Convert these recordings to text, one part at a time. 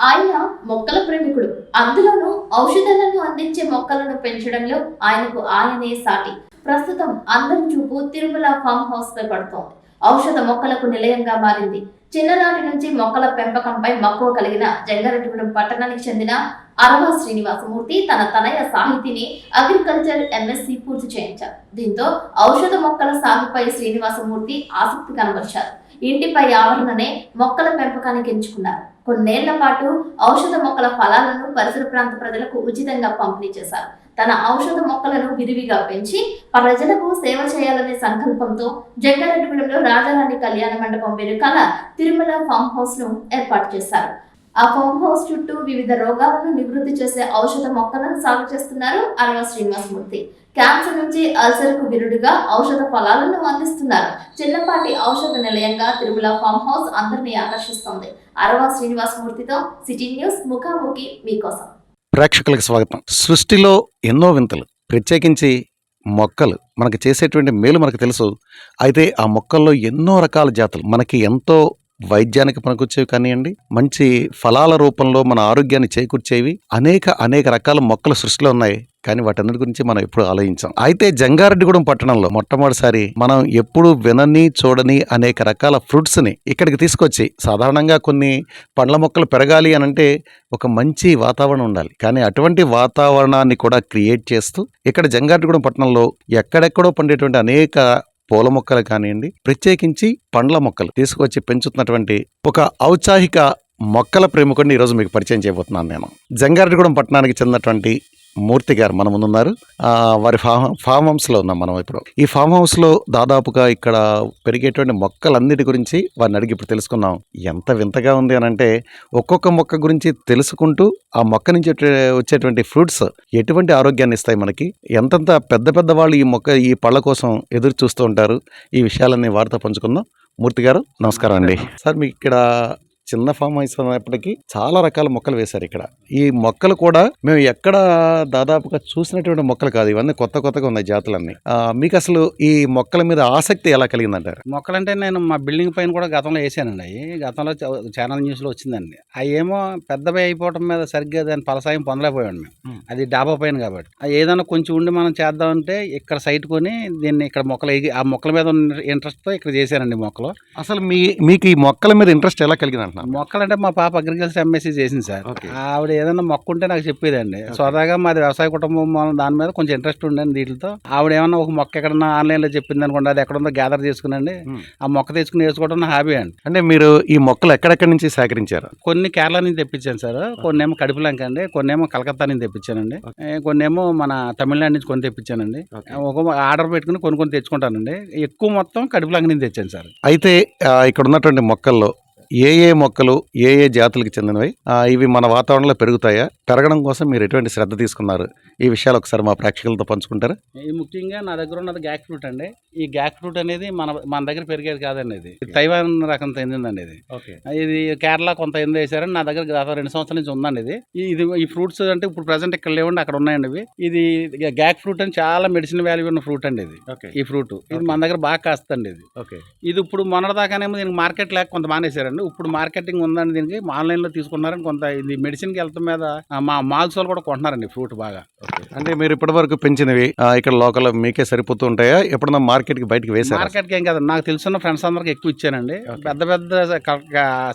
ఆయన మొక్కల ప్రేమికుడు. అందులోనూ ఔషధాలను అందించే మొక్కలను పెంచడంలో ఆయనే సాటి. ప్రస్తుతం అందరి చూపు తిరుమల ఫామ్ హౌస్ పై పడుతోంది. ఔషధ మొక్కలకు నిలయంగా మారింది. చిన్ననాటి నుంచి మొక్కల పెంపకంపై మక్కువ కలిగిన జంగారెడ్డిగూడెం పట్టణానికి చెందిన అరవా శ్రీనివాసమూర్తి తన తనయ సాహితీని అగ్రికల్చర్ ఎంఎస్సి పూర్తి చేయించారు. దీంతో ఔషధ మొక్కల సాగుపై శ్రీనివాసమూర్తి ఆసక్తి కనబరిచారు. ఇంటిపై ఆవరణనే మొక్కల పెంపకానికి ఎంచుకున్నారు. కొన్నేళ్ల పాటు ఔషధ మొక్కల ఫలాలను పరిసర ప్రాంత ప్రజలకు ఉచితంగా పంపిణీ చేశారు. తన ఔషధ మొక్కలను విరివిగా పెంచి ప్రజలకు సేవ చేయాలనే సంకల్పంతో జంగారెడ్డిగూడెంలో రాజారాణి కళ్యాణ మండపం వెనుకాల తిరుమల ఫామ్ హౌస్ ను ఏర్పాటు చేశారు. ఆ ఫామ్ హౌస్ చుట్టూ వివిధ రోగాలను నివృత్తి చేసే ఔషధ మొక్కలను సాగు చేస్తున్నారు అరవా శ్రీనివాసమూర్తి. క్యాన్సర్ నుంచి అల్సర్ కు విరుడుగా ఔషధ ఫలాలను అందిస్తున్నారు. చిన్నపాటి ఔషధ నిలయంగా తిరుమల ఫామ్ హౌస్ అందరినీ ఆకర్షిస్తోంది. అరవా శ్రీనివాసమూర్తితో సిటీ న్యూస్ ముఖాముఖి మీకోసం. ప్రేక్షకులకు స్వాగతం. సృష్టిలో ఎన్నో వింతలు, ప్రత్యేకించి మొక్కలు మనకు చేసేటువంటి మేలు మనకు తెలుసు. అయితే ఆ మొక్కల్లో ఎన్నో రకాల జాతులు మనకి ఎంతో వైద్యానికి పనికొచ్చేవి కానివ్వండి, మంచి ఫలాల రూపంలో మన ఆరోగ్యాన్ని చేకూర్చేవి అనేక రకాల మొక్కలు సృష్టిలో ఉన్నాయి. కానీ వాటన్నిటి గురించి మనం ఎప్పుడు ఆలోచించాం. అయితే జంగారెడ్డిగూడెం పట్టణంలో మొట్టమొదటిసారి మనం ఎప్పుడు వినని చూడని అనేక రకాల ఫ్రూట్స్ ని ఇక్కడికి తీసుకొచ్చి, సాధారణంగా కొన్ని పండ్ల మొక్కలు పెరగాలి అని అంటే ఒక మంచి వాతావరణం ఉండాలి. కానీ అటువంటి వాతావరణాన్ని కూడా క్రియేట్ చేస్తూ ఇక్కడ జంగారెడ్డిగూడెం పట్టణంలో ఎక్కడెక్కడో పండేటువంటి అనేక పూల మొక్కలు కానివ్వండి, ప్రత్యేకించి పండ్ల మొక్కలు తీసుకొచ్చి పెంచుతున్నటువంటి ఒక ఔత్సాహిక మొక్కల ప్రేమికుడిని ఈరోజు మీకు పరిచయం చేయబోతున్నాను. నేను జంగారెడ్డిగూడెం పట్టణానికి చెందినటువంటి మూర్తి గారు మన ముందున్నారు. వారి ఫామ్ హౌస్లో ఉన్నాం మనం ఇప్పుడు. ఈ ఫామ్ హౌస్లో దాదాపుగా ఇక్కడ పెరిగేటువంటి మొక్కలన్నిటి గురించి వారిని అడిగి ఇప్పుడు తెలుసుకున్నాం. ఎంత వింతగా ఉంది అని అంటే, ఒక్కొక్క మొక్క గురించి తెలుసుకుంటూ ఆ మొక్క నుంచి వచ్చేటువంటి ఫ్రూట్స్ ఎటువంటి ఆరోగ్యాన్ని ఇస్తాయి మనకి, ఎంతంత పెద్ద వాళ్ళు ఈ పళ్ళ కోసం ఎదురు చూస్తూ ఉంటారు. ఈ విషయాలన్నీ వారితో పంచుకుందాం. మూర్తి గారు నమస్కారం అండి. సార్, మీకు ఇక్కడ చిన్న ఫామ్ హౌస్ అయినప్పటికీ చాలా రకాల మొక్కలు వేశారు ఇక్కడ. ఈ మొక్కలు కూడా మేము ఎక్కడ దాదాపుగా చూసినటువంటి మొక్కలు కాదు, ఇవన్నీ కొత్తగా ఉన్నాయి జాతులన్నీ. మీకు అసలు ఈ మొక్కల మీద ఆసక్తి ఎలా కలిగిందంటారు? మొక్కలంటే నేను మా బిల్డింగ్ పైన కూడా గతంలో వేసానండి. గతంలో ఛానల్ న్యూస్ లో వచ్చిందండి. అవి ఏమో పెద్దవి అయిపోవడం మీద సరిగ్గా దాని ఫలసాయం పొందలేకపోయాడు మేము. అది డాబా పైన కాబట్టి ఏదైనా కొంచెం ఉండి మనం చేద్దామంటే ఇక్కడ సైట్ కొని దీన్ని ఇక్కడ మొక్కలు ఆ మొక్కల మీద ఇంట్రెస్ట్ తో ఇక్కడ చేశానండి మొక్కలు. అసలు మీకు ఈ మొక్కల మీద ఇంట్రెస్ట్ ఎలా కలిగిందంట? మొక్కలంటే మా పాప అగ్రికల్చర్ ఎంఎస్సీ చేసింది సార్. ఆవిడ ఏదైనా మొక్క ఉంటే నాకు చెప్పేదండి. సోదాగా మాది వ్యవసాయ కుటుంబం, దాని మీద కొంచెం ఇంట్రెస్ట్ ఉండండి వీటితో. ఆవిడ ఏమన్నా ఒక మొక్క ఎక్కడన్నా ఆన్లైన్ లో చెప్పింది అనుకోండి, అది ఎక్కడుందో గ్యాదర్ చేసుకునండి ఆ మొక్క తెచ్చుకుని వేసుకోవడం నా హాబీ అండి. అంటే మీరు ఈ మొక్కలు ఎక్కడెక్కడి నుంచి సేకరించారు? కొన్ని కేరళ నుంచి తెప్పించాను సార్, కొన్ని ఏమో కడుపులంక అండి, కొన్ని ఏమో కలకత్తా నుంచి తెప్పించానండి, కొన్ని ఏమో మన తమిళనాడు నుంచి కొని తెప్పించానండి. ఒక ఆర్డర్ పెట్టుకుని కొన్ని తెచ్చుకుంటానండి. ఎక్కువ మొత్తం కడుపులంక నుంచి తెచ్చాను సార్. అయితే ఇక్కడ ఉన్నటువంటి మొక్కల్లో ఏ మొక్కలు ఏ జాతులకు చెందినవి, ఇవి మన వాతావరణంలో పెరుగుతాయా? పెరగడం కోసం మీరు ఎటువంటి శ్రద్ధ తీసుకున్నారు? ఈ విషయాలు ఒకసారి మా ప్రేక్షకులతో పంచుకుంటారా? ఈ ముఖ్యంగా నా దగ్గర ఉన్నది గ్యాక్ ఫ్రూట్ అండి. ఈ గ్యాక్ ఫ్రూట్ అనేది మన దగ్గర పెరిగేది కాదండి. ఇది తైవాన్ రకం చెందిందండి. ఇది కేరళ కొంత ఎందుకు వేసారని నా దగ్గర గత 2 సంవత్సరాల నుంచి ఉందండి. ఈ ఫ్రూట్స్ అంటే ఇప్పుడు ప్రజెంట్ ఇక్కడ లేవండి, అక్కడ ఉన్నాయండి ఇవి. ఇది గ్యాక్ ఫ్రూట్ అని చాలా మెడిసిన్ వాల్యూ ఉన్న ఫ్రూట్ అండి ఇది. ఈ ఫ్రూట్ ఇది మన దగ్గర బాగా కాస్తండి. ఇది ఇప్పుడు మొన్నటిదాకానేమో దీనికి మార్కెట్ లేక కొంత మానేశారండి. ఇప్పుడు మార్కెటింగ్ ఉందండి, దీనికి ఆన్లైన్ లో తీసుకున్నారని కొంత. ఇది మెడిసిన్ కి వెళ్తాం మీద మా మాల్స్ వాళ్ళు కూడా కొంటున్నారండి ఫ్రూట్ బాగా. అంటే మీరు ఇప్పటి వరకు పెంచినవి ఇక్కడ లోకల్ మీకే సరిపోతూ ఉంటాయా? ఎప్పుడన్నా మార్కెట్ కి బయటకి వేసారు? మార్కెట్ కి ఏం కాదు, నాకు తెలిసిన ఫ్రెండ్స్ అందరికి ఎక్కువ ఇచ్చానండి. పెద్ద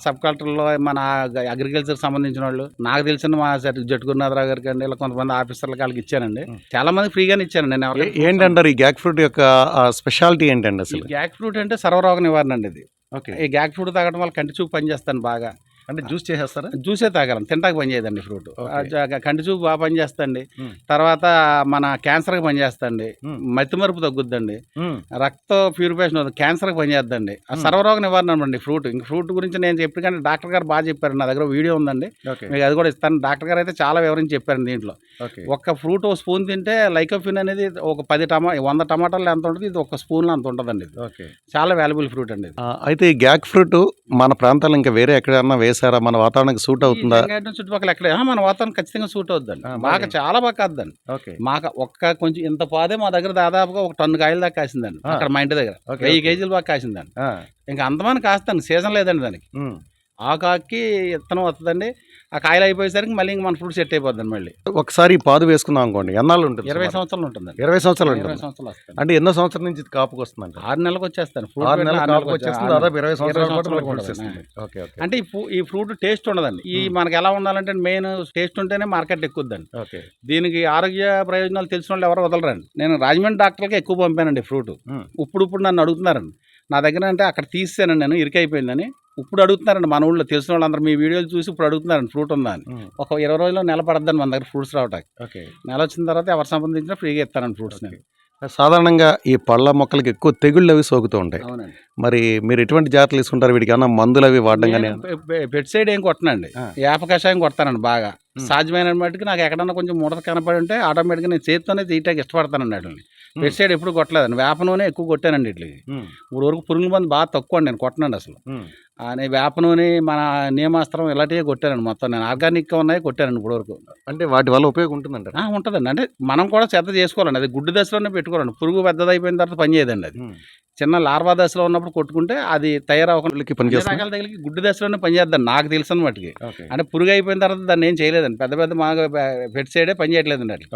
సబ్ కలెక్టర్ లో మన అగ్రికల్చర్ సంబంధించిన వాళ్ళు, నాకు తెలిసిన మా జట్టుగురునాథరావు గారికి అండి, ఇలా కొంతమంది ఆఫీసర్లకి వాళ్ళకి ఇచ్చానండి. చాలా మంది ఫ్రీగానే ఇచ్చానండి. నేను ఏంటంటారు ఈ గ్యాక్ ఫ్రూట్ యొక్క స్పెషాలిటీ ఏంటండి? అసలు గ్యాక్ ఫ్రూట్ అంటే సర్వరోగ నివారణ అండి ఇది. ఈ గ్యాక్ ఫ్రూట్ తాగడం వల్ల కంటి చూపు పనిచేస్తాను బాగా. అంటే జ్యూస్ చేసేస్తారా? జ్యూసే తాగలం, తింటాకి పనిచేయదండి ఫ్రూట్. కంటి చూపు బాగా పనిచేస్తండి. తర్వాత మన క్యాన్సర్ కి పనిచేస్తండి, మతిమరుపు తగ్గుద్దండి, రక్త ప్యూరిఫికేషన్ అవుతుంది, క్యాన్సర్ కి పనిచేద్దండి, సర్వరోగ నివారణ అండి ఫ్రూట్. ఇంక ఫ్రూట్ గురించి నేను చెప్పి కానీ డాక్టర్ గారు బాగా చెప్పారు. నా దగ్గర వీడియో ఉందండి, మీకు అది కూడా ఇస్తాను. డాక్టర్ గారు అయితే చాలా వివరించి చెప్పారు. దీంట్లో ఒక ఫ్రూట్ ఒక స్పూన్ తింటే లైకోఫిన్ అనేది ఒక 100 టమాటాలు ఎంత ఉంటుంది, ఇది ఒక స్పూన్ అంత ఉంటుందండి. చాలా వాల్యుబుల్ ఫ్రూట్ అండి. అయితే ఈ గ్యాక్ ఫ్రూట్ మన ప్రాంతాల్లో ఇంకా వేరే ఎక్కడన్నా వేసారా? మన వాతావరణానికి సూట్ అవుతుందా? చుట్టుపక్కల ఎక్కడ మన వాతావరణం ఖచ్చితంగా సూట్ అవుతుందండి. బాగా చాలా బాగా కాద్దండి. మాకు కొంచెం ఇంత పాదే మా దగ్గర దాదాపుగా 1 టన్ను కాయలు దాకా కాసిందండి. అక్కడ మా ఇంటి దగ్గర 1000 కేజీలు బాగా కాసిందండి. ఇంకా అంతమంది కాస్తాను, సీజన్ లేదండి దానికి. ఆకాకి విత్తనం వస్తుందండి. ఆ కాయలు అయిపోయేసరికి మళ్ళీ ఇంక మన ఫ్రూట్ సెట్ అయిపోద్ది మళ్ళీ. ఒకసారి ఈ పాదు వేసుకుందాం అనుకోండి, ఎన్నాళ్ళు ఉంటుంది? 20 సంవత్సరాలు ఉంటుందండి. 20 సంవత్సరాలు 20 ఉంటుంది. సంవత్సరాలు వస్తుంది. అంటే ఎన్నో సంవత్సరం నుంచి ఇది కాపుకి వస్తుందండి? 6 నెలలకు వచ్చేస్తాను. 6 నెలల కాపుకి వచ్చేస్తుంది, దాదాపు 20 సంవత్సరాల పాటు మనకు fruits ఇస్తుంది. ఓకే ఓకే అంటే ఈ ఫ్రూట్ టేస్ట్ ఉండదండి. ఈ మనకి ఎలా ఉండాలంటే మెయిన్ టేస్ట్ ఉంటేనే మార్కెట్ ఎక్కుద్దండి. ఓకే. దీనికి ఆరోగ్య ప్రయోజనాలు తెలిసిన వాళ్ళు ఎవరు వదలరండి. నేను రాజమండ్రి డాక్టర్కి ఎక్కువ పంపానండి ఫ్రూట్. ఇప్పుడు నన్ను అడుగుతున్నారండి నా దగ్గర, అంటే అక్కడ తీసానండి నేను, ఇరికైపోయిందని. ఇప్పుడు అడుగుతున్నారండి మన ఊళ్ళో తెలిసిన వాళ్ళందరూ మీ వీడియోలు చూసి ఇప్పుడు అడుగుతున్నారండి ఫ్రూట్ ఉందా అని. ఒక 20 రోజుల్లో నెల పడద్దని మన దగ్గర ఫ్రూట్స్ రావటానికి. ఓకే. నెల వచ్చిన తర్వాత ఎవరు సంబంధించినా ఫ్రీగా ఇస్తానండి ఫ్రూట్స్ నేను. సాధారణంగా ఈ పళ్ళ మొక్కలకి ఎక్కువ తెగుళ్ళు అవి సోకుతూ ఉంటాయి. అవునండి. మరి మీరు ఎటువంటి జాగ్రత్తలు తీసుకుంటారు? వీటికి ఏమన్నా మందులు అవి వాడడం కానీ? పెట్ సైడ్ ఏం కొట్టనండి, వేప కషాయం కొడతానండి బాగా. సాధ్యమైన మట్టుకు నాకు ఎక్కడన్నా కొంచెం ముడత కనపడి ఉంటే ఆటోమేటిక్గా నేను చేతితోనే తీయటానికి ఇష్టపడతానండి వాటిని. పెట్ సైడ్ ఎప్పుడు కొట్టలేదండి, వేప నూనె ఎక్కువ కొట్టానండి వీటికి. ఇప్పుడు వరకు పురుగుల మంది బాగా తక్కువ అండి నేను కొట్టనండి అసలు. అని వేప నూనె, మన నియమాస్త్రం ఇలాంటివే కొట్టానండి మొత్తం. నేను ఆర్గానిక్గా ఉన్నాయి కొట్టానండి ఇప్పుడు వరకు. అంటే వాటి వల్ల ఉపయోగం ఉంటుందంట? ఉంటుందండి. అంటే మనం కూడా శ్రద్ధ చేసుకోవాలండి. అది గుడ్డు దశలోనే పెట్టుకోవాలండి. పురుగు పెద్దదైపోయిన తర్వాత పని చేయదండి. అది చిన్న లార్వా దశలో ఉన్నప్పుడు కొట్టుకుంటే అది తయారవకుండా రకాల దగ్గరికి గుడ్డు దశలోనే పనిచేద్దండి నాకు తెలిసిన మట్టుకి. అంటే పురుగు అయిపోయిన తర్వాత దాన్ని ఏం చేయలేదండి. పెద్ద పెద్ద మాగా పెట్ సైడే పని చేయట్లేదండి అది.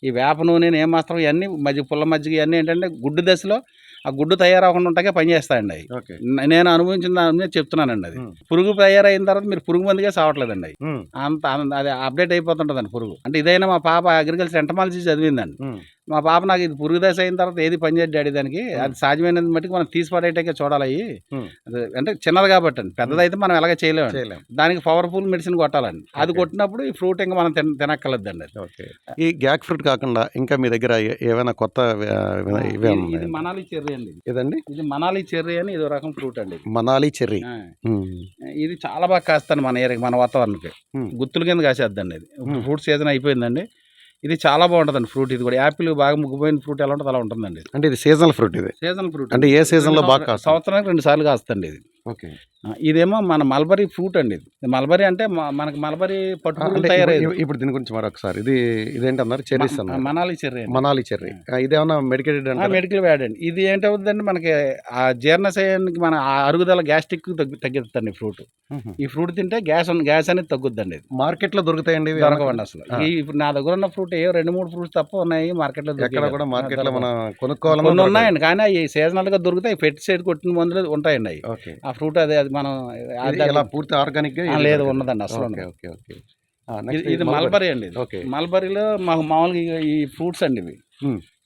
ఈ వేప నూనె, ఏమాస్త్రం ఇవన్నీ పుల్ల మజ్జిగ ఇవన్నీ ఏంటంటే గుడ్డు దశలో ఆ గుడ్డు తయారవకుండా ఉంటాకే పనిచేస్తాయండి అవి. నేను అనుభవించిన దాని మీద చెప్తున్నానండి. అది పురుగు తయారైన తర్వాత మీరు పురుగు మందిగా సావట్లేదండి. అవి అంత అది అప్డేట్ అయిపోతుంటుందండి పురుగు. అంటే ఇదైనా మా పాప అగ్రికల్చర్ ఎంటమాలజీ చదివిందండి. మా పాప నాకు ఇది పురుగు దశ అయిన తర్వాత ఏది పనిచేయదు డాడీ దానికి, అది సాధ్యమైనంత మట్టుకు మనం తీసి పడేటకే చూడాలి. అంటే చిన్నది కాబట్టి అండి, పెద్దదైతే మనం ఎలాగ చేయలేము. దానికి పవర్ఫుల్ మెడిసిన్ కొట్టాలండి. అది కొట్టినప్పుడు ఈ ఫ్రూట్ ఇంకా మనం తినక్కర్లేదండి. ఈ గ్యాక్ ఫ్రూట్ కాకుండా ఇంకా మీ దగ్గర ఏమైనా కొత్త ఇది మనాలి చెర్రీ అండి. ఇదండి ఇది మనాలి చెర్రీ అని ఇదో రకం ఫ్రూట్ అండి. మనాలి చెర్రీ ఇది చాలా బాగా కాస్తాను మన ఏరియా, మన వాతావరణానికి గుత్తుల కింద కాసేద్దండి. ఇది ఫ్రూట్ సీజన్ అయిపోయిందండి. ఇది చాలా బాగుంటుందండి ఫ్రూట్. ఇది కూడా యాపిల్ బాగా ముగ్గిపోయిన ఫ్రూట్ ఎలా ఉంటుంది అలా ఉంటుందండి. అంటే ఇది సీజనల్ ఫ్రూట్? ఇది సీజనల్ ఫ్రూట్ అంటే ఏ సీజన్లో బాగా? సంవత్సరానికి 2 సార్లు కాస్తుంది ఇది. ఓకే. ఇదేమో మన మల్బరీ ఫ్రూట్ అండి. ఇది మల్బరీ అంటే మనకి మల్బరీ పట్టుకులు తయారయ్యేది. ఇప్పుడు దీని గురించి మరొకసారి, ఇదేంటన్నారు? చెర్రీస్ అన్నారు. మనాలి చెర్రీ. మనాలి చెర్రీ ఇదేమన్నా మెడికేటెడ్ అంటే? మెడికల్ వ్యాడ్ అండి. ఇది ఏంటవుతుందండి మనకి ఆ జీర్ణశయానికి, మన అరుగుదల గ్యాస్ట్రిక్ తగ్గిద్దండి ఫ్రూట్. ఈ ఫ్రూట్ తింటే గ్యాస్ అనేది తగ్గుద్దండి. మార్కెట్లో దొరుకుతాయండి? దొరకవండి అసలు. ఇప్పుడు నా దగ్గర ఉన్న ఫ్రూట్ 2-3 ఫ్రూట్స్ తప్ప ఉన్నాయి మార్కెట్లో. ఎక్కడ కూడా మార్కెట్లో మనం కొనుక్కోవాలని కొన్ని ఉన్నాయండి, కానీ అవి సీజనల్ గా దొరుకుతాయి. పెట్ సైడ్ కొట్టిన మందులు ఉంటాయండి అవి. ఆ ఫ్రూట్ అది మనం పూర్తి ఆర్గానిక్ లేదు ఉన్నదండి అసలు. ఇది మల్బరీ అండి. మల్బరీలో మాకు మామూలుగా ఈ ఫ్రూట్స్ అండి ఇవి.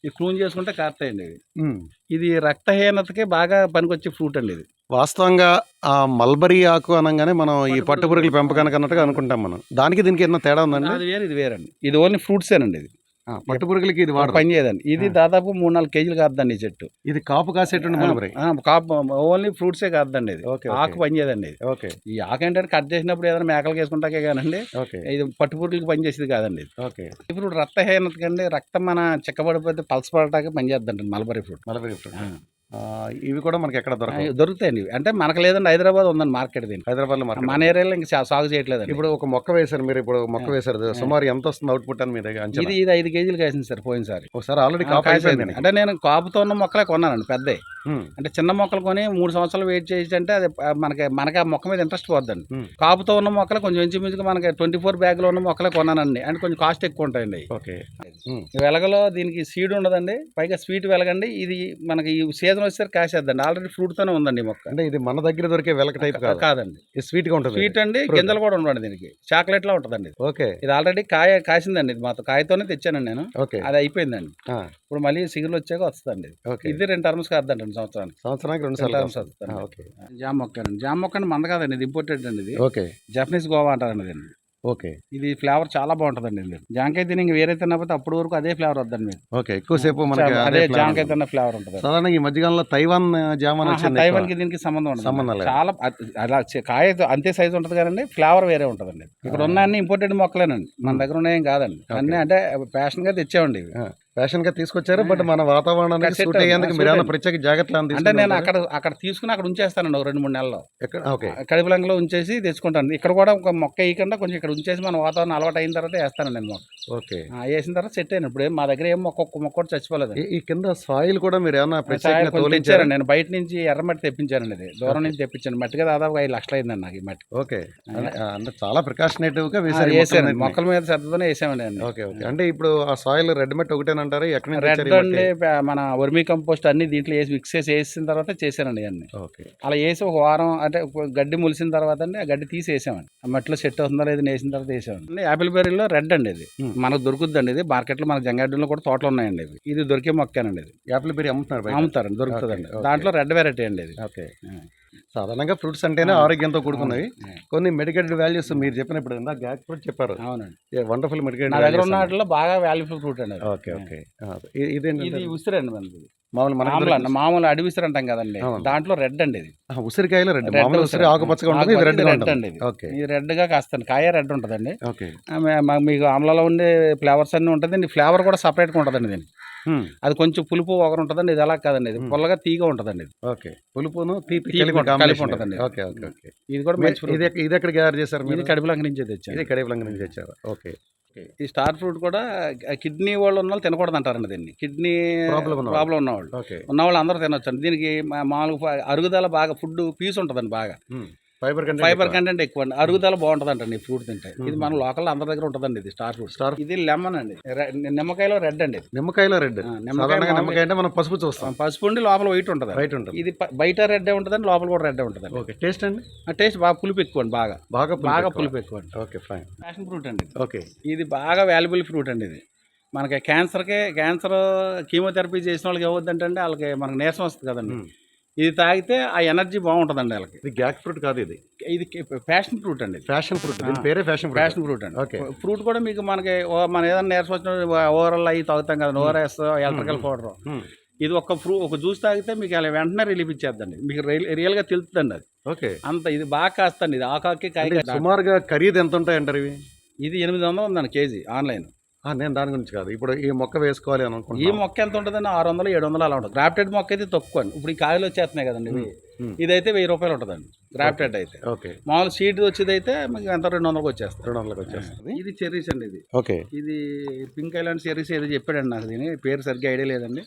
ఈ క్లూన్ చేసుకుంటే కాస్తాయండి ఇవి. ఇది రక్తహీనతకి బాగా పనికొచ్చే ఫ్రూట్ అండి ఇది. వాస్తవంగా ఆ మల్బరీ ఆకు అనగానే మనం ఈ పట్టుపురుగుల పెంపకానికి అన్నట్టుగా అనుకుంటాం మనం. దానికి దీనికి ఏదైనా తేడా ఉందండి? అది వేరు, ఇది వేరండి. ఇది ఓన్లీ ఫ్రూట్సేనండి. ఇది పట్టుపురుగులకి ఇది పని చేయదండి. ఇది దాదాపు 3-4 కేజీలు కాదండి ఈ చెట్టు. ఇది కాపు కాసేటువంటి మల్బరీ? కాపు ఓన్లీ ఫ్రూట్సే కాదండి. ఇది ఆకు పని చేయదండి. ఇది ఈ ఆకు ఏంటంటే కట్ చేసినప్పుడు ఏదైనా మేకలు వేసుకుంటాకే కానండి, ఇది పట్టుపురుగులకి పని చేసేది కాదండి. ఇప్పుడు రక్తహీనత కండి, రక్తం మన చిక్కబడిపోతే పల్స్ పడటానికి పని చేద్దండి మల్బరీ ఫ్రూట్. ఇవి కూడా మనకి ఎక్కడ దొరుకుతాయండి. అంటే మనకు లేదండి, హైదరాబాద్ ఉందండి మార్కెట్. దీనికి హైదరాబాద్ మన ఏరియాలో ఇంకా సాగు చేయట్లేదు. ఇప్పుడు ఒక మొక్క వేశారు మీరు, ఇప్పుడు మొక్క వేశారు, సుమారు ఎంత వస్తుంది అవుట్పుట్ అని మీ దగ్గర? ఇది 5 కేజీలు కాసింది సార్ పోయినసారి. ఒకసారి ఆల్రెడీ కాపు. అంటే నేను కాపుతో ఉన్న మొక్కలే కొన్నానండి పెద్ద. అంటే చిన్న మొక్కలు కొని 3 సంవత్సరాలు వెయిట్ చేసి అంటే అది మనకి ఆ మొక్క మీద ఇంట్రెస్ట్ పోద్దండి. కాపుతో ఉన్న మొక్కలు కొంచెం ఇంచుమించుగా మనకి 24 బ్యాగ్లో ఉన్న మొక్కలే కొన్నానండి. అంటే కొంచెం కాస్ట్ ఎక్కువ ఉంటాయండి. వెలగలో దీనికి సీడ్ ఉండదండి, పైగా స్వీట్ వెలగండి. ఇది మనకి ఈ సీజన్ వచ్చేసరికి కాసేద్దండి. ఆల్రెడీ ఫ్రూట్ తోనే ఉందండి మొక్క. అంటే ఇది మన దగ్గర దొరికే వెలక టైప్ కాదండి, స్వీట్ గా ఉంటుంది. స్వీట్ అండి, గింజలు కూడా ఉండండి దీనికి, చాక్లెట్ లా ఉంటుందండి. ఓకే. ఇది ఆల్రెడీ కాసిందండి. ఇది మాతో కాయతోనే తెచ్చానండి నేను. అది అయిపోయిందండి. ఇప్పుడు మళ్ళీ సిగులు వచ్చాక వస్తుందండి. ఇది 2 టర్మ్స్ కాదండి, 2 సంవత్సరానికి 2 టర్మ్స్ వస్తుంది. జామ మొక్క అండి. జామ మొక్క అండి మంద కాదండి, ఇది ఇంపోర్టెడ్ అండి. ఇది జపనీస్ గోవా అంటారండి దీన్ని. ఇది ఫ్లేవర్ చాలా బాగుంటుందండి. జాంకాయ తిని ఇంక వేరే తినకపోతే అప్పటి వరకు అదే ఫ్లేవర్ వద్దండి మీరు. ఎక్కువసేపు అదే జాంకాయ తిన్న ఫ్లేవర్ ఉంటుంది. సాధారణంగా ఈ మధ్యకాలంలో తైవాన్ జామ, తైవాన్ కి దీనికి సంబంధం లేదు. చాలా అలా కాయ అంతే సైజు ఉంటుంది కదండి, ఫ్లేవర్ వేరే ఉంటుందండి. ఇక్కడ ఉన్న అన్ని ఇంపోర్టెడ్ మొక్కలేనండి, మన దగ్గర ఉన్నాయేం కాదండి. అన్నీ అంటే ప్యాషన్ గా తెచ్చామండి. ఫ్యాషన్ గా తీసుకొచ్చారు, బట్ మన వాతావరణానికి Set సూట్ అయ్యేందుకు అవుతుంది. మీరు ఏమైనా Suit ప్రత్యేక జాగ్రత్తలు ఏమైనా అంటే నేను తీసుకున్నారా? అక్కడ తీసుకుని అక్కడ ఉంచేస్తానండి ఒక 2-3 నెలల్లో. ఎక్కడ? ఓకే. కడిపలంగలో ఉంచేసి తెచ్చుకుంటాను. ఇక్కడ కూడా ఒక మొక్క వేయకుండా కొంచెం ఇక్కడ ఉంచేసి మన వాతావరణం అలవాటు అయిన తర్వాత వేస్తానండి నేను మొక్క. ఓకే. వేసిన తర్వాత సెట్ అయిన ఇప్పుడు మా దగ్గర ఏం ఒక్క మొక్క కూడా చచ్చిపోలేదు. ఈ కింద సాయిల్ కూడా మీరు ఏమైనా ప్రత్యేకంగా తోలించారా? తెచ్చారండి, నేను బయట నుంచి ఎర్రమట్టి తెప్పించానండి. ఇది దూరం నుంచి తెప్పించాను. మట్టిగా దాదాపు 5 లక్షలు అయిందండి నాకు ఈ మట్టి. ఓకే. అంటే చాలా ప్రికాషనేటివ్ గా వేసారు ఈ వేసాను మొక్కలన్నిటిని. మొక్కల మీద శ్రద్ధతోనే వేసామండి అన్ని. ఓకే. ఓకే. అంటే ఇప్పుడు ఆ సాయిల్ రెడ్ మట్టి ఒకటేనంటారా? ఎక్కడి నుంచి రెడ్ తెచ్చారు ఈ అండి మట్టి? మన వర్మీ కంపోస్ట్ అన్ని దీంట్లో వేసి మిక్స్ చేసి వేసిన తర్వాత చేశానండి అన్ని. ఓకే. అలా వేసి ఒక వారం అంటే ఒక గడ్డి ములిసిన తర్వాత అండి ఆ గడ్డి తీసి వేసామండి. ఆ మట్టిలో సెట్ అవుతుందో లేదు వేసిన తర్వాత వేసామండి. యాపిల్ బెర్రీలో రెడ్ అండి ఇది Hmm. మనకు దొరుకుతుందండి. ఇది మార్కెట్లో మన జంగారెడ్డిలో కూడా తోటలు ఉన్నాయండి. ఇది దొరికే మొక్కేనండి. ఇది యాపిల్ బెర్రీ అమ్ముతున్నారు బయట? అమ్ముతారండి, దొరుకుతుందండి. Okay, okay. దాంట్లో రెడ్ వెరైటీ అండి ఇది. ఓకే. సాధారణంగా ఫ్రూట్స్ అంటేనే ఆరోగ్యంతో కూడుకున్నవి. కొన్ని మెడికేటెడ్ వాల్యూస్ మీరు చెప్పినప్పుడు ఇందాక జాక్ ఫ్రూట్ చెప్పారు. అవునండి, వండర్ఫుల్ మెడికేటెడ్ నా దగ్గర ఉన్న వాల్యూస్. వాటిలో బాగా వాల్యూఫుల్ ఫ్రూట్ అండి అది. ఓకే. ఓకే. ఇదేంటి? ఇది ఉసిరండి మనది. మామూలు మనకు మామూలు దొరికే- మామూలు అడవి ఉసిరి అంటాం కదండి, అవును. దాంట్లో రెడ్ అండి ఇది. ఉసిరికాయలు రెడ్. రెడ్ మామూలు ఉసిరి. ఉసిరి ఆకుపచ్చగా ఉంటుంది, ఇది రెడ్ గా రెడ్ ఉంటుంది. అండి ఇది. ఓకే. ఇది రెడ్ గా కాస్తాను, కాయ రెడ్ ఉంటుందండి. ఓకే. మీకు ఆమ్లలో ఉండే ఫ్లేవర్స్ అన్ని ఉంటుంది. ఫ్లేవర్ కూడా సపరేట్గా ఉంటుందండి దీనికి. అది కొంచెం పులుపు ఒకరు ఉంటుందండి, ఇది అలా కాదండి. ఇది పుల్లగా తీగ ఉంటుందండి. ఇది ఓకే. పులుపును తీపి తీపి కలిపి కలిపి combination ఉంటుందండి. ఇది. ఓకే. ఓకే. ఓకే. ఇది కూడా మంచి fruit. ఇది ఎక్కడ తయారు చేశారు ఇది మీరు? కడిపలంక నుంచే తెచ్చాను. ఇది కడిపలంగ నుంచి తెచ్చారు. ఓకే. ఈ స్టార్ ఫ్రూట్ కూడా కిడ్నీ వాళ్ళు ఉన్న వాళ్ళు తినకూడదు అంటారండి. దీన్ని కిడ్నీ Problem ఉన్నవాళ్ళు. ప్రాబ్లం ఉన్నవాళ్ళు ఓకే. ఉన్నవాళ్ళు అందరూ తినొచ్చండి. దీనికి మామూలుగా అరుగుదల బాగా ఫుడ్ పీస్ ఉంటుందండి. బాగా ఫైబర్ కంటెంట్ ఎక్కువ అండి. అరుగుదల బాగుంటుంది అంటండి ఈ ఫ్రూట్ తింటే. ఇది మన లోకల్ అందరి దగ్గర ఉంటుందండి. ఇది స్టార్ ఫ్రూట్. ఇది లెమన్ అండి. నిమ్మకాయలో రెడ్ అండి. నిమ్మకాయలో రెడ్. సాధారణంగా నిమ్మకాయ అంటే మనం పసుపు చూస్తాం. పసుపు ఉండి లోపల వైట్ ఉంటుంది. రైట్ ఉంటుంది. ఇది బయట రెడ్ ఉంటుందండి, లోపల కూడా రెడ్ ఉంటుందండి. ఓకే. టేస్ట్ అండి? టేస్ట్ బాగా పులుపు ఎక్కువ అండి. బాగా బాగా పులుపు ఎక్కువ అండి. ఓకే. ఫైన్. ప్యాషన్ ఫ్రూట్ అండి. ఓకే. ఇది బాగా వాల్యుబుల్ ఫ్రూట్ అండి. ఇది మనకి క్యాన్సర్ కీమోథెరపీ చేసిన వాళ్ళకి ఏమవుతుందంటే అండి, వాళ్ళకి మనకు నీరసం వస్తుంది కదండి. ఇది తాగితే ఆ ఎనర్జీ బాగుంటుందండి వాళ్ళకి. ఇది గ్యాక్ ఫ్రూట్ కాదు, ఇది ప్యాషన్ ఫ్రూట్ అండి. Fashion fruit. దీని పేరే ఫ్యాషన్ ఫ్రూట్ అండి. ఓకే. ఫ్రూట్ కూడా మీకు మనకి మన ఏదైనా నీరసం వచ్చిన ఓవరాల్ అయ్యి తాగుతాం కదండి, ఓఆర్ఎస్, ఎలక్ట్రికల్ పౌడర్. ఇది ఒక జ్యూస్ తాగితే మీకు అలా వెంటనే రిలీఫ్ ఇచ్చేద్దండి. మీకు రియల్గా తెలుస్తుందండి అది. ఓకే. అంత ఇది బాగా కాస్తండి. ఇది ఆకాకి కాయ. సుమారుగా ఖరీదు ఎంత ఉంటాయంటారు ఇవి? ఇది 800 ఉందండి కేజీ ఆన్లైన్. నేను దాని గురించి కాదు, ఇప్పుడు ఈ మొక్క వేసుకోవాలి అని ఈ అనుకుంటున్నాను. మొక్క ఎంత ఉంటుందండి? 600-700 అలా ఉంటుంది. గ్రాఫ్టెడ్ మొక్క అయితే తక్కువ అండి. ఇప్పుడు ఈ కాయలు వచ్చేస్తున్నాయి కదండి ఇవి. ఇదైతే 1000 రూపాయలు ఉంటుందండి గ్రాఫ్టెడ్ అయితే. ఓకే. మామూలు సీడ్ వచ్చేది అయితే మీకు ఎంత 200కి వచ్చేస్తుంది. 200కి వచ్చేస్తుంది. ఇది చెర్రీస్ అండి. ఇది ఓకే. ఇది పింక్ ఐలాండ్ చెర్రీస్ ఏదో చెప్పాడండి, నాకు దీని పేరు సరిగ్గా ఐడియా లేదండి.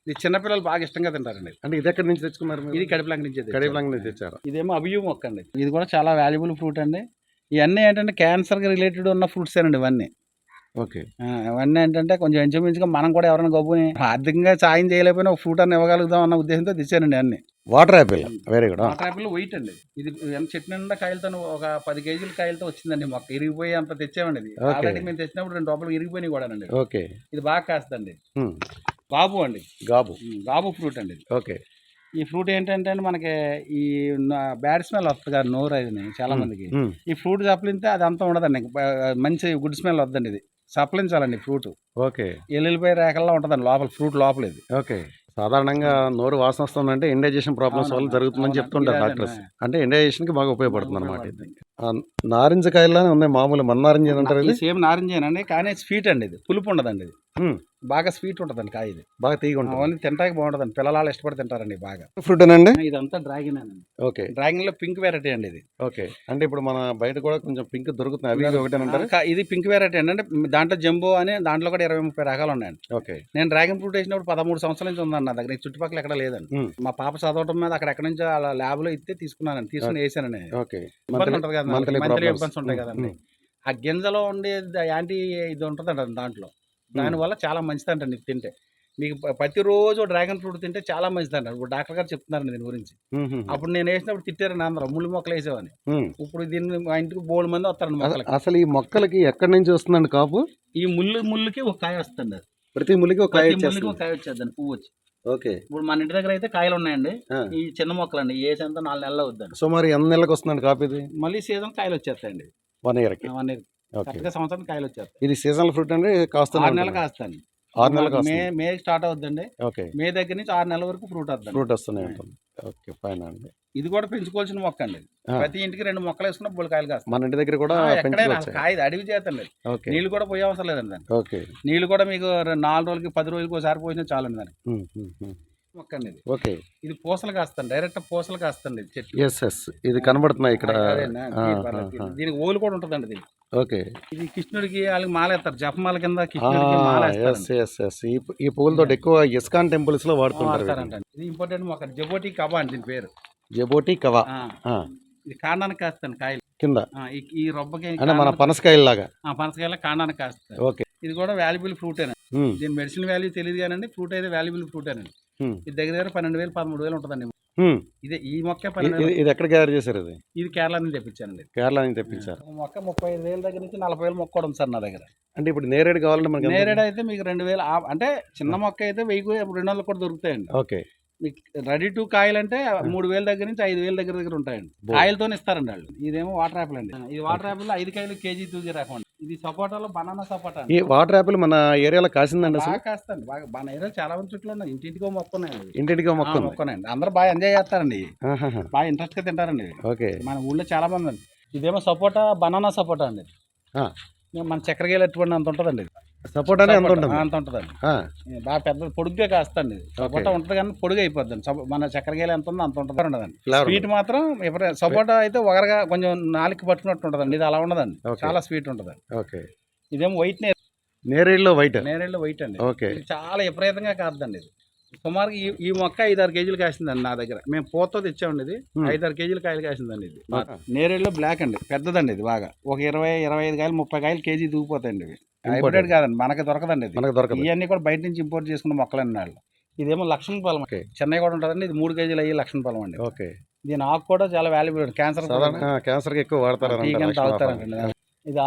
ఇది చిన్నపిల్లలు బాగా ఇష్టంగా తింటారండి. అంటే ఇది ఎక్కడి నుంచి తెచ్చుకున్నారు మీరు? ఇది కడిపలంక నుంచి. కడిపలంగ నుంచి తెచ్చారు. ఇదేమో అభియూ మొక్క అండి. ఇది కూడా చాలా వాల్యుబుల్ ఫ్రూట్ అండి. ఇవన్నీ ఏంటంటే క్యాన్సర్కి రిలేటెడ్ ఉన్న ఫ్రూట్స్ అండి ఇవన్నీ. ఓకే. ఇవన్నీ ఏంటంటే కొంచెం ఇంచుమించుగా మనం కూడా ఎవరైనా గొప్పని ఆర్థికంగా సాయం చేయలేకపోయినా ఒక ఫ్రూట్ అని ఇవ్వగలుగుతాం అన్న ఉద్దేశంతో తెచ్చానండి అన్ని. Water Apple. Very good. Water Apple white అండి. ఇది చెట్టు నిండా కాయలతో ఒక 10 కేజీల కాయలతో వచ్చిందండి మొక్క. ఇరిగిపోయి అంత తెచ్చామండి. ఇది ఆల్రెడీ మేము తెచ్చినప్పుడు 2 రూపాయలు ఇరిగిపోయినాయి కూడా అండి. ఓకే. ఇది బాగా కాస్తండి. గాబు అండి. గాబు ఫ్రూట్ అండి. ఓకే. ఈ ఫ్రూట్ ఏంటంటే మనకి ఈ బ్యాడ్ స్మెల్ వస్తుంది కదా నోరు అది చాలా మందికి. ఈ ఫ్రూట్ సప్లింతే అది అంతా ఉండదండి. మంచి గుడ్ స్మెల్ వద్దండి. ఇది సప్లించాలండి ఫ్రూట్. ఓకే. ఎల్లుల్లిపాయ రేఖల్లో ఉంటుందండి లోపల ఫ్రూట్ లోపల. ఇది ఓకే. సాధారణంగా నోరు వాసన వస్తుందంటే ఇండైజేషన్ ప్రాబ్లమ్స్ వల్ల జరుగుతుందని చెప్తుంటారు డాక్టర్స్. అంటే ఇండైజేషన్ కి బాగా ఉపయోగపడుతుంది అనమాట. నారింజ కాయల్లానే ఉన్నాయి, మామూలు మన నారింజ అంటారు. ఇది సేమ్ నారింజేనండి, కానీ స్వీట్ అండి. ఇది పులుపు ఉండదండి. ఇది బాగా స్వీట్ ఉంటుందండి కాయ. ఇది బాగా తీగ ఉంటుంది. ఓన్లీ తింటానికి బాగుంటుందండి. పిల్లలు ఇష్టపడి తింటారండి బాగా. ఫ్రూట్ అండి ఇదంతా డ్రాగన్ అండి. ఓకే. డ్రాగన్ లో పింక్ వెరైటీ అండి ఇది. ఓకే. అంటే ఇప్పుడు మన బయట కూడా కొంచెం పింక్ దొరుకుతుంది, అవి ఒకటేనంటారు? ఇది పింక్ వెరైటీ అండి. దాంట్లో జంబో అని దాంట్లో కూడా 20-30 రకాలు ఉన్నాయండి. ఓకే. నేను డ్రాగన్ ఫ్రూట్ వేసినప్పుడు 13 సంవత్సరాల నుంచి ఉందండి నా దగ్గర. చుట్టుపక్కల ఎక్కడ లేదండి. మా పాప చదవటం మీద అక్కడ నుంచి అలా ల్యాబ్ లో ఇస్తే తీసుకున్నానండి. తీసుకుని వేసానండి. ఓకే. ఇబ్బంది ఉంటుంది కదా, మంత్లీ ఇబ్బంది ఉంటాయి కదండి. ఆ గింజలో ఉండే యాంటీ ఇది ఉంటుందండి దాంట్లో. దానివల్ల చాలా మంచిదంట నీకు తింటే. మీకు ప్రతిరోజు డ్రాగన్ ఫ్రూట్ తింటే చాలా మంచిదంట. ఇప్పుడు డాక్టర్ గారు చెప్తున్నారండి దీని గురించి. అప్పుడు నేను వేసినప్పుడు తిట్టారండి అందరూ, ముళ్ళు మొక్కలు వేసేవని. ఇప్పుడు దీన్ని మా ఇంటికి 3 మంది వస్తారండి మొక్కలకి. అసలు ఈ మొక్కలకి ఎక్కడి నుంచి వస్తుందండి కాపు? ఈ ముళ్ళుకి ఒక కాయ వస్తుంది. ప్రతి ముళ్ళకి ఒక కాయ వచ్చేద్దండి, పువ్వు వచ్చి. ఓకే. ఇప్పుడు మన ఇంటి దగ్గర అయితే కాయలు ఉన్నాయండి. ఈ చిన్న మొక్కలండి వేసేంత 4 నెలలు అవుద్దండి. సుమారు ఎన్ని నెలలకు వస్తుందండి కాపు ఇది? మళ్ళీ సీజన్ కాయలు వచ్చేస్తాయండి. 1 year కి. 1 year కరెక్ట్గా సంవత్సరానికి కాయలు వచ్చేస్తాయి. ఇది సీజనల్ ఫ్రూట్ అండి. 6 నెలలు కాస్తాను. 6 నెలలు మే స్టార్ట్ అవుద్దండి. ఓకే. మే దగ్గర నుంచి 6 నెలల వరకు ఫ్రూట్ వస్తుంది. ఫ్రూట్ వస్తూనే ఉంటుంది. ఓకే ఫైన్ అండి. ఇది కూడా పెంచుకోవాల్సిన మొక్క అండి. ఆ. ప్రతి ఇంటికి 2 మొక్కలు వేసుకున్న బుల్లకాయలు కాస్తాయి. మన ఇంటి దగ్గర కూడా ఎక్కడైనా పెంచుకోవచ్చు. కాయ అడవి చేతండి. ఓకే నీళ్లు కూడా పోయే అవసరం లేదండి దాన్ని. ఓకే. నీళ్లు కూడా మీకు 4 రోజులకి 10 రోజులకి ఒకసారి పోసినా చాలండి దాన్ని. మొక్క అండి ఇది. ఓకే. ఇది పూసలు కాస్తాను, డైరెక్ట్ పూసలు కాస్తండి చెట్లు. ఎస్ ఇది కనబడుతున్నాయి ఇక్కడ. అదేనా? దీనికి ఓలు కూడా ఉంటుందండి దీనికి. ఓకే. ఇది కృష్ణుడికి వాళ్ళకి మాల వేస్తారు, జపమాల కింద కృష్ణుడికి మాల వేస్తారు. ఈ పువ్వులతో ఎక్కువ ఇస్కాన్ టెంపుల్స్ లో వాడుతుంటారు. ఇది ఇంపార్టెంట్ మొక్క, జబోటి కబా అని దీని పేరు. జబోటి కవా. ఇది కాండానికి కాస్తాను కాయలు కింద ఈ రొబ్బకి అంటే మన పనసకాయలు లాగా. పనసకాయల కాండానికి కాస్తాను. ఓకే. ఇది కూడా వాల్యుబుల్ ఫ్రూటేనండి. దీని మెడిసిన్ వాల్యూ తెలియదు కానండి, ఫ్రూట్ అయితే వాల్యుబుల్ ఫ్రూటేనండి. ఇది దగ్గర 12,000 13,000 ఉంటుందండి. ఇదే ఈ మొక్క 12,000. ఇది ఎక్కడ గ్యాదర్ చేశారు? ఇది కేరళ నుంచి తెప్పించానండి. కేరళ నుంచి తెప్పించారు. మొక్క 35,000 దగ్గర నుంచి 40,000 మొక్క కూడా ఉంది సార్ నా దగ్గర. అంటే ఇప్పుడు నేరేడు కావాలంటే మనకి నేరేడు అయితే మీకు 2,000, అంటే చిన్న మొక్క అయితే 1,000-200 కూడా దొరుకుతాయండి. ఓకే. మీకు రెడీ టు కాయలు అంటే 3,000 దగ్గర నుంచి 5,000 దగ్గర ఉంటాయండి. కాయలతో ఇస్తారండి వాళ్ళు. ఇదేమో వాటర్ యాపిల్ అండి. ఇది వాటర్ యాపిల్ 5 కాయలు కేజీ తూగే రకం అండి. ఇది సపోటాలో బనానా సపోటా. ఈ వాటర్ యాపిల్ మన ఏరియాలో కాసిందండి అసలు? బాగా కాస్తండి. బాగా మన ఏరియా చాలా మంది చుట్టూ ఉన్నాయి. ఇంటింటికో మొక్క ఉన్నాయండి. ఇంటింటికో మొక్క మొక్కనండి. అందరూ బాగా ఎంజాయ్ చేస్తారండి. బాగా ఇంట్రెస్ట్ గా తింటారండి. ఓకే. మన ఊళ్ళో చాలా మంది అండి. ఇదేమో సపోటా, బనానా సపోటా అండి. మన చక్కెరకాయలు ఎటువంటి అంత ఉంటుందండి. సపోటా అంత ఉంటుందండి. బాగా పెద్ద పొడుగ్గా కాస్తండి. సపోటా ఉంటుంది కానీ పొడుగు అయిపోద్దండి. మన చక్కెరకాయలు ఎంత ఉందో అంత ఉంటుంది ఉండదండి. స్వీట్ మాత్రం సపోటా అయితే ఒకరగా కొంచెం నాలుగు పట్టుకున్నట్టు ఉంటుందండి. ఇది అలా ఉండదండి, చాలా స్వీట్ ఉంటుంది. ఓకే. ఇదేమో వైట్ నేరేడులో వైట్. నేరేడులో వైట్ అండి. ఓకే. చాలా విపరీతంగా కాదండి. ఇది సుమారుగా ఈ మొక్క 5-6 కేజీలు కాసిందండి నా దగ్గర. మేము పోతో తెచ్చామండి. ఇది 5-6 కేజీలు కాయలు కాసిందండి. ఇది నేరేడులో బ్లాక్ అండి, పెద్దదండి. ఇది బాగా ఒక 20-25 కాయలు 30 కాయలు కేజీ దూగిపోతాయండి. ఇవి హైబ్రిడ్ కాదండి, మనకి దొరకదండి. ఇది ఇవన్నీ కూడా బయట నుంచి ఇంపోర్ట్ చేసుకున్న మొక్కలండి వాళ్ళు. ఇదేమో లక్ష్మణ ఫలం. చెన్నై కూడా ఉంటుందండి. ఇది 3 కేజీలు అయ్యి లక్ష్మణ ఫలం అండి. ఓకే. దీని ఆకు కూడా చాలా వాల్యుబుల్. క్యాన్సర్ ఎక్కువ వాడతారు, తాగుతారండి. ఇది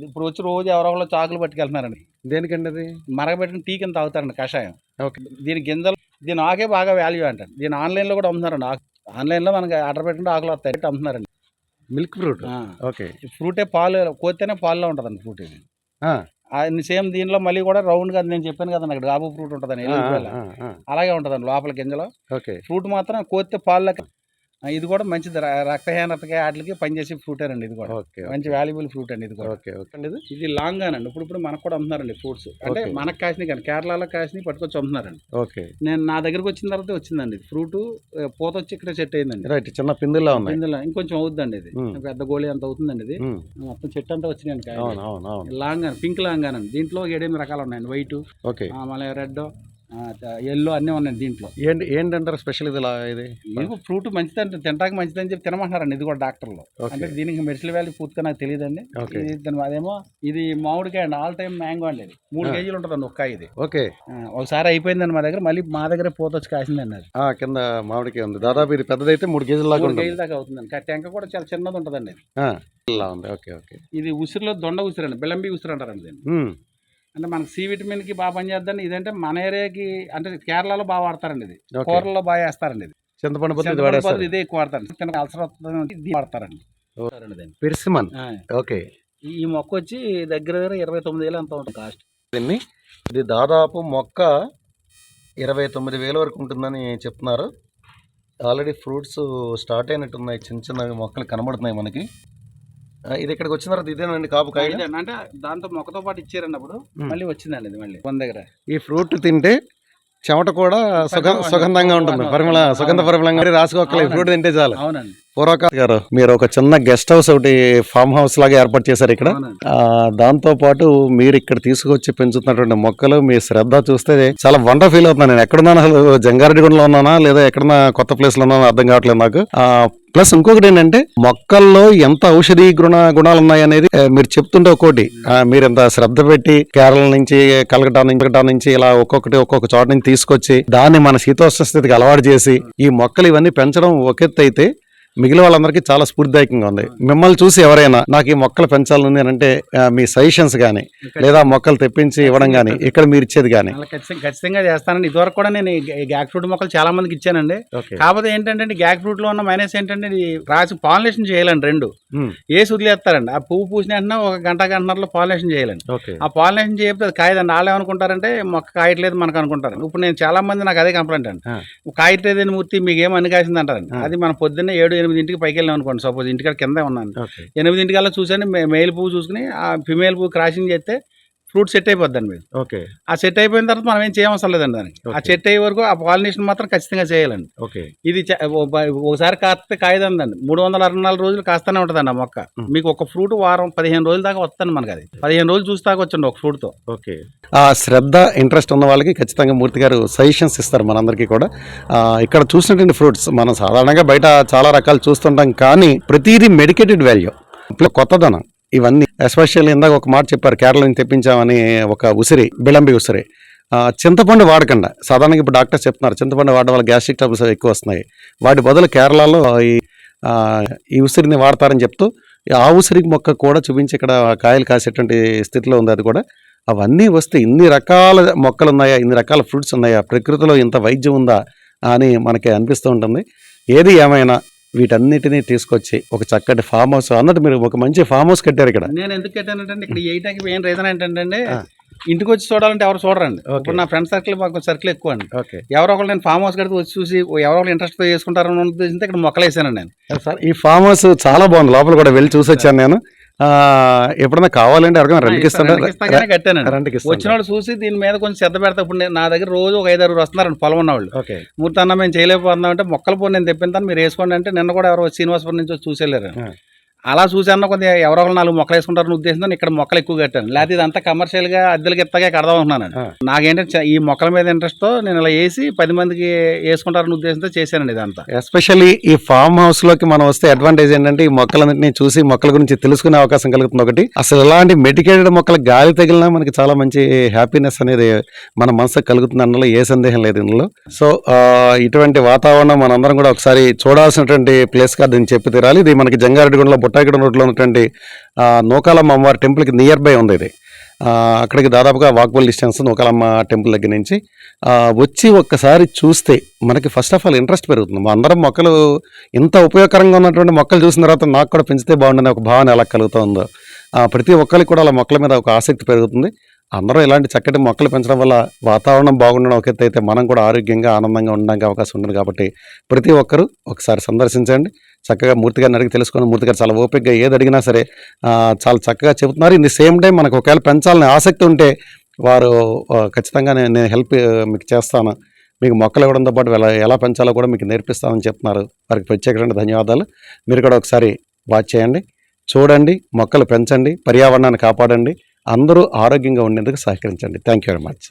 ఇప్పుడు వచ్చి రోజు ఎవరో చాకులు పట్టుకెళ్తున్నారండి. దేనికండి? అది మరగబెట్టిన టీ కింద తాగుతారండి, కషాయం. ఓకే. దీని గింజలు, దీని ఆకే బాగా వాల్యూ అంటారు. దీని ఆన్లైన్లో కూడా అమ్ముతున్నారండి. ఆన్లైన్లో మనకి ఆర్డర్ పెట్టుకుంటే ఆకులు వస్తాయి అమ్ముతున్నారండి. Milk fruit. ఓకే. ఫ్రూటే పాలు కోస్తేనే పాల్లో ఉంటుందండి ఫ్రూట్. ఇది సేమ్ దీనిలో మళ్ళీ కూడా రౌండ్గా నేను చెప్పాను కదండి, అక్కడ గాబు ఫ్రూట్ ఉంటుందండి. అలాగే ఉంటుందండి లోపల గింజలో. ఫ్రూట్ మాత్రం కోస్తే పాలకి. ఇది కూడా మంచిది, రక్తహీనతకి వాటికి పనిచేసే ఫ్రూట్ అండి. ఇది కూడా మంచి వాల్యుబుల్ ఫ్రూట్ అండి. ఇది కూడా ఇది లాంగ్ గానండి. ఇప్పుడు మనకు కూడా అమ్ముతున్నారండి ఫ్రూట్స్. అంటే మనకు కాసినవి కానీ కేరళలో కాసినవి పట్టుకొచ్చి అమ్ముతున్నారండి. నేను నా దగ్గరకు వచ్చిన తర్వాత వచ్చిందండి ఫ్రూట్. పూత వచ్చి ఇక్కడ సెట్ అయిందండి. చిన్న పిందుల్లో ఇంకొంచెం అవుతుందండి. ఇది పెద్ద గోళీ అంత అవుతుందండి. ఇది మొత్తం చెట్టు అంతా వచ్చినాయండి. లాంగ్ పింక్ లాంగ్ గానండి. దీంట్లో 7-8 రకాలు ఉన్నాయండి. వైట్, మళ్ళీ రెడ్, ఎల్లో అన్నీ ఉన్నాయి దీంట్లో. ఏంటంటారు స్పెషల్ ఇది? ఫ్రూట్ మంచిదంటే తినడానికి మంచిదని చెప్పి తినమంటారండి. ఇది కూడా డాక్టర్లు. అంటే దీనికి మెడిసిన్ వాల్యూ పూర్తిగా నాకు తెలియదండి. అదేమో ఇది మామిడికాయ అండి, ఆల్ టైమ్ మ్యాంగో అండి. ఇది 3 కేజీలు ఉంటుందండి ఒక్క. ఇది ఓకే. ఒకసారి అయిపోయిందండి మా దగ్గర. మళ్ళీ మా దగ్గర పూత వచ్చి కాసిందండి. అది కింద మామిడికాయ ఉంది. దాదాపు ఇది పెద్దదైతే 3 కేజీల దాకా అవుతుందండి. టెంక కూడా చాలా చిన్నది ఉంటుందండి. ఇది ఉసిరిలో దొండ ఉసిరి అండి, బిలంబి ఉసిరి అంటారండి. అంటే మనకి సి విటమిన్ కి బాగా పనిచేద్దండి. ఇదంటే మన ఏరియాకి, అంటే కేరళలో బాగా వాడతారండి. ఇది కూరల్లో బాగా వేస్తారండి. ఇది చింతపండు ఇదే ఎక్కువ వాడతారండి. అల్సర్ వస్తుంది వాడతారండి. పెర్సిమన్. ఓకే. ఈ మొక్క వచ్చి దగ్గర 29,000 అంత ఉంటుంది కాస్ట్. ఇది దాదాపు మొక్క 29,000 వరకు ఉంటుందని చెప్తున్నారు. ఆల్రెడీ ఫ్రూట్స్ స్టార్ట్ అయినట్టున్నాయి, చిన్న చిన్న మొక్కలు కనబడుతున్నాయి మనకి. ఇది ఇక్కడికి వచ్చిన తర్వాత ఇదేనండి కాపు కాయ. అంటే దాంతో మొక్కతో పాటు ఇచ్చారండి. అప్పుడు మళ్ళీ వచ్చిందండి ఇది మళ్ళీ మన దగ్గర. ఈ ఫ్రూట్ తింటే చెమట కూడా సుగంధంగా ఉంటుంది, సుగంధ పరిమళంగా. రాసుకోవాలి ఫ్రూట్ తింటే చాలు. అవునండి. పూర్వకాల గారు మీరు ఒక చిన్న గెస్ట్ హౌస్ ఒకటి ఫామ్ హౌస్ లాగా ఏర్పాటు చేశారు ఇక్కడ. దాంతో పాటు మీరు ఇక్కడ తీసుకొచ్చి పెంచుతున్నటువంటి మొక్కలు, మీ శ్రద్ధ చూస్తే చాలా వండర్ ఫీల్ అవుతున్నాను. నేను ఎక్కడున్నాను, అసలు జంగారెడ్డిగూడలో ఉన్నానా లేదా ఎక్కడన్నా కొత్త ప్లేస్ లో ఉన్నానా అర్థం కావట్లేదు నాకు. ప్లస్ ఇంకొకటి ఏంటంటే మొక్కల్లో ఎంత ఔషధీ గుణాలు ఉన్నాయి అనేది మీరు చెప్తుంటే ఒక్కోటి మీరు ఎంత శ్రద్ధ పెట్టి కేరళ నుంచి కలకటా నుంచి ఇలా ఒక్కొక్క చోట నుంచి తీసుకొచ్చి దాన్ని మన శీతోష్ణ స్థితికి అలవాటు చేసి ఈ మొక్కలు ఇవన్నీ పెంచడం ఒక ఎత్తు అయితే, మిగిలిన వాళ్ళందరికీ చాలా స్ఫూర్తిదాయకంగా ఉంది. మిమ్మల్ని చూసి ఎవరైనా నాకు ఈ మొక్కలు పెంచాలని అని అంటే మీ సజెషన్స్ కానీ లేదా మొక్కలు తెప్పించి ఇవ్వడం కానీ ఇక్కడ మీరు ఇచ్చేది కానీ? అలా ఖచ్చితంగా చేస్తానండి. ఇదివరకు కూడా నేను ఈ గ్యాక్ ఫ్రూట్ మొక్కలు చాలా మందికి ఇచ్చానండి. కాకపోతే ఏంటంటే గ్యాక్ ఫ్రూట్ లో ఉన్న మైనస్ ఏంటంటే ఇది రాసి పాలినేషన్ చేయాలండి. రెండు ఏసి వదిలేస్తారండి. ఆ పువ్వు పూసిన వెంటనే ఒక గంటన్నరలో పాలినేషన్ చేయాలండి. ఆ పాలినేషన్ చేయకపోతే అది కాయదండి. వాళ్ళు ఏమనుకుంటారంటే మొక్క కాయట్లేదు మనకు అనుకుంటారు. ఇప్పుడు నేను చాలా మంది నాకు అదే కంప్లైంట్ అండి, కాయట్లేదని మూర్తి మీకు ఏం అన్ని కాసింది అంటారండి. అది మనం పొద్దున్నే 7-8 పైకి వెళ్ళాం అనుకోండి, సపోజ్ ఇంటికాడ కింద ఉన్నాను, 8 చూసాను మెయిల్ పువ్వు చూసుకుని ఆ ఫిమేల్ పువ్వు క్రాసింగ్ చేస్తే ఫ్రూట్ సెట్ అయిపోద్దండి మీరు. ఆ సెట్ అయిపోయిన తర్వాత మనం ఏం చేయవసరం లేదండి దానికి. ఆ సెట్ అయ్యే వరకు ఆ పాలినేషన్ మాత్రం ఖచ్చితంగా చేయాలండి. ఇది ఒకసారి కాస్తే కాయదండి, 364 రోజులు కాస్తూనే ఉంటుందండి ఆ మొక్క. మీకు ఒక ఫ్రూట్ వారం 15 రోజుల దాకా వస్తుంది మనకి. అది 15 రోజులు చూస్తాక వచ్చండి ఒక ఫ్రూట్ తో. ఆ శ్రద్ధ ఇంట్రెస్ట్ ఉన్న వాళ్ళకి ఖచ్చితంగా మూర్తి గారు సజెషన్స్ ఇస్తారు మనందరికీ కూడా. ఇక్కడ చూసినటువంటి ఫ్రూట్స్ మనం సాధారణంగా బయట చాలా రకాలు చూస్తుంటాం, కానీ ప్రతిదీ మెడికేటెడ్ వాల్యూ, కొత్తదనం. ఇవన్నీ ఎస్పెషల్లీ ఇందాక ఒక మాట చెప్పారు, కేరళ నుంచి తెప్పించామని ఒక ఉసిరి, బిళంబి ఉసిరి. చింతపండు వాడకుండా, సాధారణంగా ఇప్పుడు డాక్టర్స్ చెప్తున్నారు చింతపండు వాడడం వల్ల గ్యాస్ట్రిక్ ట్రబుల్స్ ఎక్కువ వస్తున్నాయి, వాటి బదులు కేరళలో ఈ ఉసిరిని వాడతారని చెప్తూ ఆ ఉసిరి మొక్క కూడా చూపించి ఇక్కడ కాయలు కాసేటువంటి స్థితిలో ఉంది. అది కూడా అవన్నీ వస్తే ఇన్ని రకాల మొక్కలు ఉన్నాయా, ఇన్ని రకాల ఫ్రూట్స్ ఉన్నాయా, ప్రకృతిలో ఇంత వైద్యం ఉందా అని మనకి అనిపిస్తూ ఉంటుంది. ఏది ఏమైనా వీటన్నిటినీ తీసుకొచ్చి ఒక చక్కటి ఫామ్ హౌస్ అన్నట్టు, మీరు ఒక మంచి ఫామ్ హౌస్ కట్టారు ఇక్కడ. నేను ఎందుకు కట్టానంటే ఇక్కడ ఏటాకి మెయిన్ రీజన్ ఏంటంటే ఇంటికి వచ్చి చూడాలంటే ఎవరు చూడరండి. ఇప్పుడు నా ఫ్రెండ్ సర్కిల్ మాకు సర్కిల్ ఎక్కువ అండి. ఎవరో ఒకళ్ళు నేను ఫామ్ హౌస్ కడితే వచ్చి చూసి ఎవరో ఒకళ్ళు ఇంట్రెస్ట్ తో చేసుకుంటారని ఉద్దేశంతో ఇక్కడ మొక్కలు వేసానండి నేను. సార్ ఈ ఫామ్ హౌస్ చాలా బాగుంది, లోపల కూడా వెళ్ళి చూసి వచ్చాను నేను. ఎప్పుడన్నా కావాలంటే ఎవరికైనా రెంట్కి కట్టానండి. వచ్చిన వాళ్ళు చూసి దీని మీద కొంచెం శ్రద్ధ పెడతా. ఇప్పుడు నా దగ్గర రోజు ఒక 5-6 వస్తున్నారండి పొలం ఉన్న వాళ్ళు. మూర్తి అన్న మేము చేయలేకపోతున్నాం అంటే మొక్కలు పోయి నేను తెప్పింతాను మీరు వేసుకోండి అంటే నిన్న కూడా ఎవరో శ్రీనివాసపురం నుంచి వచ్చి చూసేళ్ళారు. అలా చూసాను కొద్దిగా ఎవరో 4 మొక్కలు వేసుకుంటారని ఉద్దేశంతో ఇక్కడ మొక్కలు ఎక్కువ కట్టాను. లేకపోతే ఇదంతా కమర్షియల్ గా అద్దెలకి ఎత్తగా కడదాం అనుకున్నాను. నాకేంటంటే ఈ మొక్కల మీద ఇంట్రెస్ట్ తో నేను ఇలా వేసి 10 మందికి వేసుకుంటారని ఉద్దేశంతో చేశానండి ఇదంతా. ఎస్పెషల్లీ ఈ ఫామ్ హౌస్ లోకి మనం వస్తే అడ్వాంటేజ్ ఏంటంటే ఈ మొక్కలన్నింటినీ చూసి మొక్కల గురించి తెలుసుకునే అవకాశం కలుగుతుంది. ఒకటి, అసలు ఇలాంటి మెడికేటెడ్ మొక్కలు గాలి తగిలినా మనకి చాలా మంచి హ్యాపీనెస్ అనేది మన మనసుకు కలుగుతుంది అన్నలో ఏ సందేహం లేదు ఇందులో. సో ఇటువంటి వాతావరణం మనందరం కూడా ఒకసారి చూడాల్సినటువంటి ప్లేస్ గా దీన్ని చెప్పి తీరాలి. ఇది మనకి జంగారెడ్డిగూడలో బుట్టాయిగూడెం రోడ్లో ఉన్నటువంటి నూకాలమ్మ అమ్మవారి టెంపుల్కి నియర్ బై ఉంది. ఇది అక్కడికి దాదాపుగా వాకబుల్ డిస్టెన్స్ నూకాలమ్మ టెంపుల్ దగ్గర నుంచి. వచ్చి ఒక్కసారి చూస్తే మనకి ఫస్ట్ ఆఫ్ ఆల్ ఇంట్రెస్ట్ పెరుగుతుంది. మా అందరం మొక్కలు ఇంత ఉపయోగకరంగా ఉన్నటువంటి మొక్కలు చూసిన తర్వాత నాకు కూడా పెంచితే బాగుండని ఒక భావన ఎలా కలుగుతుందో, ప్రతి ఒక్కరికి కూడా అలా మొక్కల మీద ఒక ఆసక్తి పెరుగుతుంది. అందరూ ఇలాంటి చక్కటి మొక్కలు పెంచడం వల్ల వాతావరణం బాగుండడం ఒక ఎత్తు అయితే మనం కూడా ఆరోగ్యంగా ఆనందంగా ఉండడానికి అవకాశం ఉంటుంది. కాబట్టి ప్రతి ఒక్కరూ ఒకసారి సందర్శించండి. చక్కగా మూర్తి గారిని అడిగి తెలుసుకొని, మూర్తి గారు చాలా ఓపికగా ఏది అడిగినా సరే చాలా చక్కగా చెబుతున్నారు. ఇన్ ది సేమ్ టైం మనకు ఒకవేళ పెంచాలని ఆసక్తి ఉంటే వారు ఖచ్చితంగా నేను హెల్ప్ మీకు చేస్తాను, మీకు మొక్కలు ఇవ్వడంతో పాటు ఎలా పెంచాలో కూడా మీకు నేర్పిస్తానని చెప్తున్నారు. వారికి ప్రత్యేకమైన ధన్యవాదాలు. మీరు కూడా ఒకసారి వాచ్ చేయండి, చూడండి, మొక్కలు పెంచండి, పర్యావరణాన్ని కాపాడండి, అందరూ ఆరోగ్యంగా ఉండేందుకు సహకరించండి. Thank you very much.